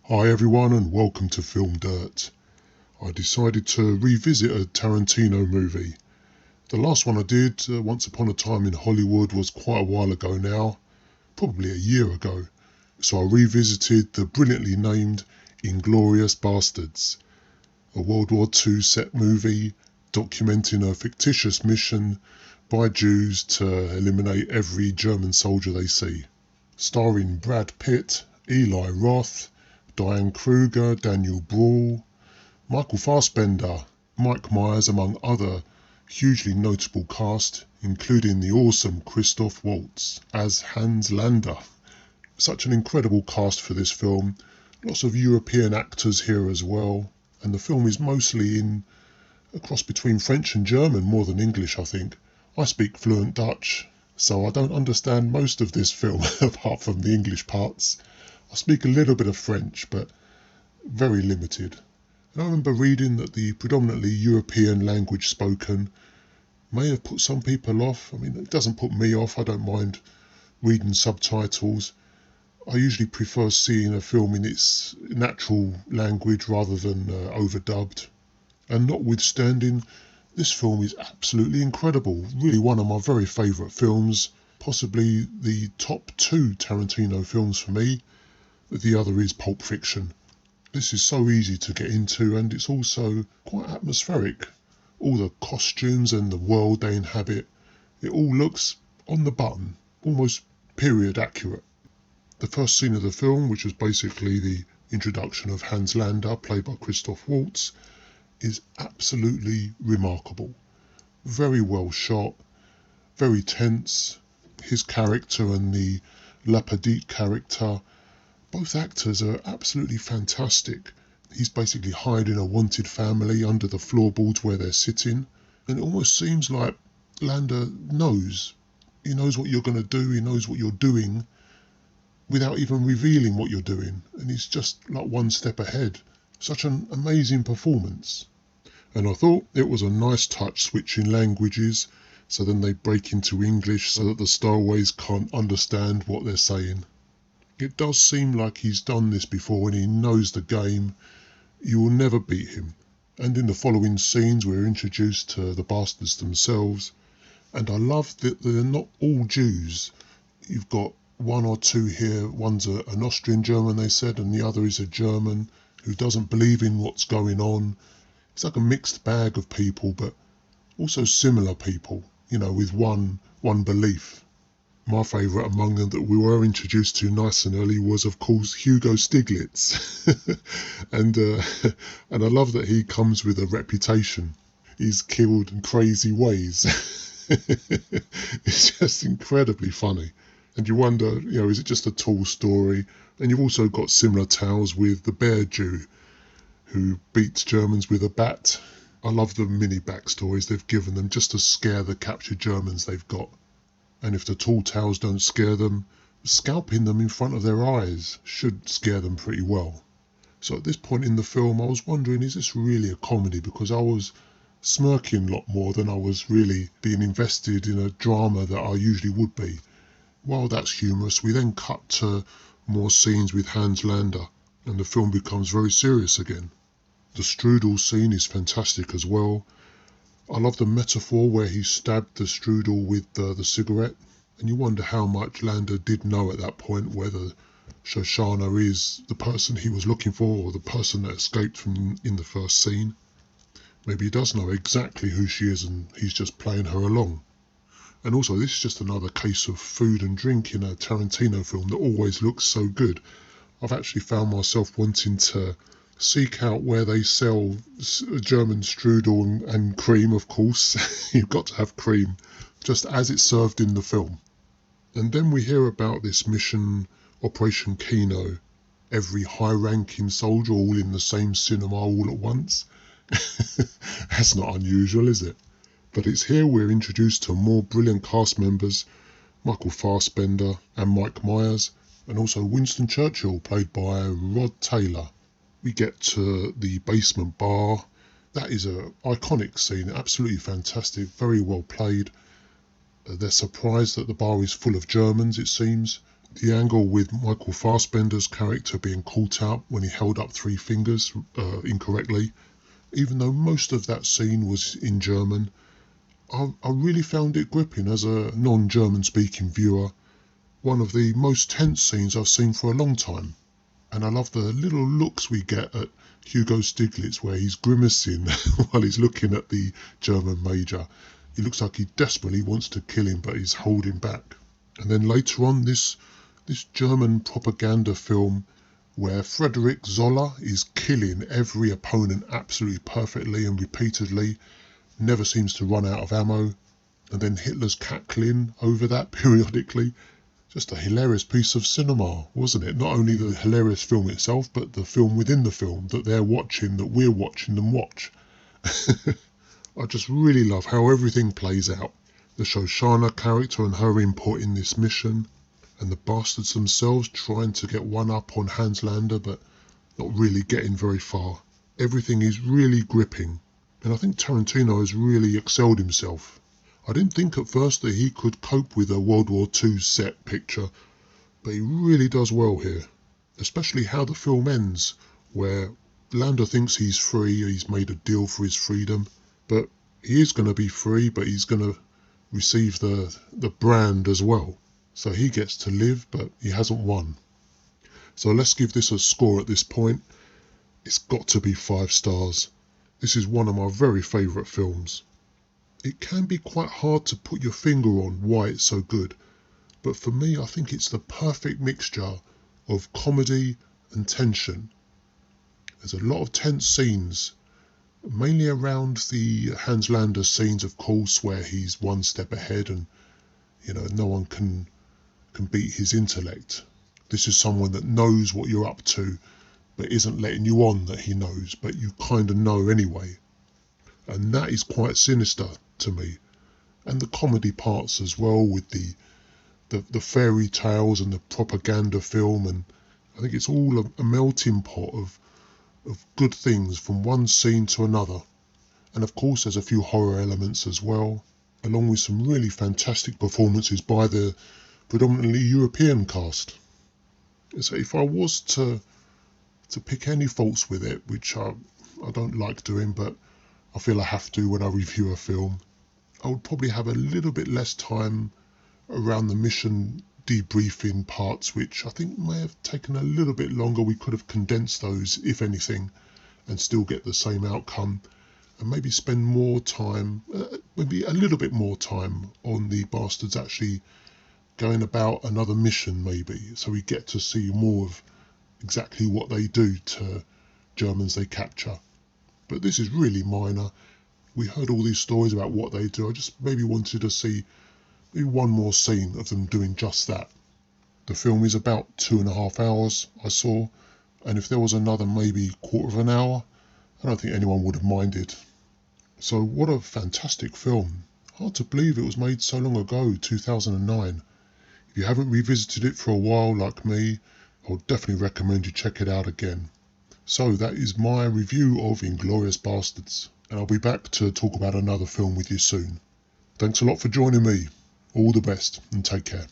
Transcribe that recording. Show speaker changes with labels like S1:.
S1: Hi everyone and welcome to FilmDirt. I decided to revisit a Tarantino movie. The last one I did, Once Upon a Time in Hollywood, was quite a while ago now, probably a year ago. So I revisited the brilliantly named INGLORIOUS Bastards, a World War II set movie documenting a fictitious mission by Jews to eliminate every German soldier they see. Starring Brad Pitt, Eli Roth, Diane Kruger, Daniel Bruhl, Michael Fassbender, Mike Myers, among other hugely notable cast, including the awesome Christoph Waltz as Hans Lander. Such an incredible cast for this film, lots of European actors here as well, and the film is mostly in a cross between French and German more than English, I think. I speak fluent Dutch, so I don't understand most of this film apart from the English parts. I speak a little bit of French, but very limited. And I remember reading that the predominantly European language spoken may have put some people off. I mean, it doesn't put me off. I don't mind reading subtitles. I usually prefer seeing a film in its natural language rather than overdubbed. And notwithstanding, this film is absolutely incredible. Really one of my very favourite films. Possibly the top two Tarantino films for me. The other is Pulp Fiction. This is so easy to get into, and it's also quite atmospheric. All the costumes and the world they inhabit, it all looks on the button, almost period accurate. The first scene of the film, which is basically the introduction of Hans Lander, played by Christoph Waltz, is absolutely remarkable. Very well shot, very tense. His character and the Lapadite character, both actors are absolutely fantastic. He's basically hiding a wanted family under the floorboards where they're sitting. And it almost seems like Lander knows. He knows what you're going to do. He knows what you're doing without even revealing what you're doing. And he's just like one step ahead. Such an amazing performance. And I thought it was a nice touch switching languages, so then they break into English so that the stowaways can't understand what they're saying. It does seem like he's done this before and he knows the game. You will never beat him. And in the following scenes we're introduced to the bastards themselves. And I love that they're not all Jews. You've got one or two here. One's an Austrian German, they said, and the other is a German who doesn't believe in what's going on. It's like a mixed bag of people, but also similar people, with one belief. My favourite among them that we were introduced to nice and early was, of course, Hugo Stiglitz. and I love that he comes with a reputation. He's killed in crazy ways. It's just incredibly funny. And you wonder, is it just a tall story? And you've also got similar tales with the Bear Jew, who beats Germans with a bat. I love the mini backstories they've given them just to scare the captured Germans they've got. And if the tall tales don't scare them, scalping them in front of their eyes should scare them pretty well. So at this point in the film, I was wondering, is this really a comedy? Because I was smirking a lot more than I was really being invested in a drama that I usually would be. While that's humorous, we then cut to more scenes with Hans Lander, and the film becomes very serious again. The strudel scene is fantastic as well. I love the metaphor where he stabbed the strudel with the cigarette, and you wonder how much Lander did know at that point whether Shoshana is the person he was looking for or the person that escaped from in the first scene. Maybe he does know exactly who she is and he's just playing her along. And also, this is just another case of food and drink in a Tarantino film that always looks so good. I've actually found myself wanting to seek out where they sell German strudel and cream, of course. You've got to have cream, just as it's served in the film. And then we hear about this mission, Operation Kino. Every high-ranking soldier all in the same cinema all at once. That's not unusual, is it? But it's here we're introduced to more brilliant cast members, Michael Fassbender and Mike Myers, and also Winston Churchill, played by Rod Taylor. We get to the basement bar. That is an iconic scene, absolutely fantastic, very well played. They're surprised that the bar is full of Germans, it seems, The angle with Michael Fassbender's character being caught out when he held up three fingers incorrectly, even though most of that scene was in German, I really found it gripping as a non-German speaking viewer. One of the most tense scenes I've seen for a long time. And I love the little looks we get at Hugo Stiglitz where he's grimacing while he's looking at the German major. He looks like he desperately wants to kill him, but he's holding back. And then later on, this German propaganda film where Frederick Zoller is killing every opponent absolutely perfectly and repeatedly, never seems to run out of ammo, and then Hitler's cackling over that periodically. Just a hilarious piece of cinema, wasn't it? Not only the hilarious film itself, but the film within the film that they're watching, that we're watching them watch. I just really love how everything plays out. The Shoshana character and her input in this mission, and the bastards themselves trying to get one up on Hans Lander, but not really getting very far. Everything is really gripping, and I think Tarantino has really excelled himself. I didn't think at first that he could cope with a World War II set picture, but he really does well here. Especially how the film ends, where Lander thinks he's free, he's made a deal for his freedom, but he is going to be free, but he's going to receive the brand as well. So he gets to live, but he hasn't won. So let's give this a score at this point. It's got to be 5 stars. This is one of my very favourite films. It can be quite hard to put your finger on why it's so good, but for me I think it's the perfect mixture of comedy and tension. There's a lot of tense scenes, mainly around the Hans Lander scenes, of course, where he's one step ahead and no one can beat his intellect. This is someone that knows what you're up to but isn't letting you on that he knows, but you kind of know anyway. And that is quite sinister to me. And the comedy parts as well, with the fairy tales and the propaganda film, and I think it's all a melting pot of good things from one scene to another. And of course there's a few horror elements as well, along with some really fantastic performances by the predominantly European cast. So if I was to pick any faults with it, which I don't like doing, but I feel I have to when I review a film, I would probably have a little bit less time around the mission debriefing parts, which I think may have taken a little bit longer. We could have condensed those, if anything, and still get the same outcome, and maybe spend more time, maybe a little bit more time on the bastards actually going about another mission, maybe, so we get to see more of exactly what they do to Germans they capture. But this is really minor. We heard all these stories about what they do. I just maybe wanted to see maybe one more scene of them doing just that. The film is about 2.5 hours, I saw, and if there was another maybe quarter of an hour, I don't think anyone would have minded. So what a fantastic film. Hard to believe it was made so long ago, 2009. If you haven't revisited it for a while like me, I would definitely recommend you check it out again. So that is my review of Inglourious Bastards, and I'll be back to talk about another film with you soon. Thanks a lot for joining me. All the best and take care.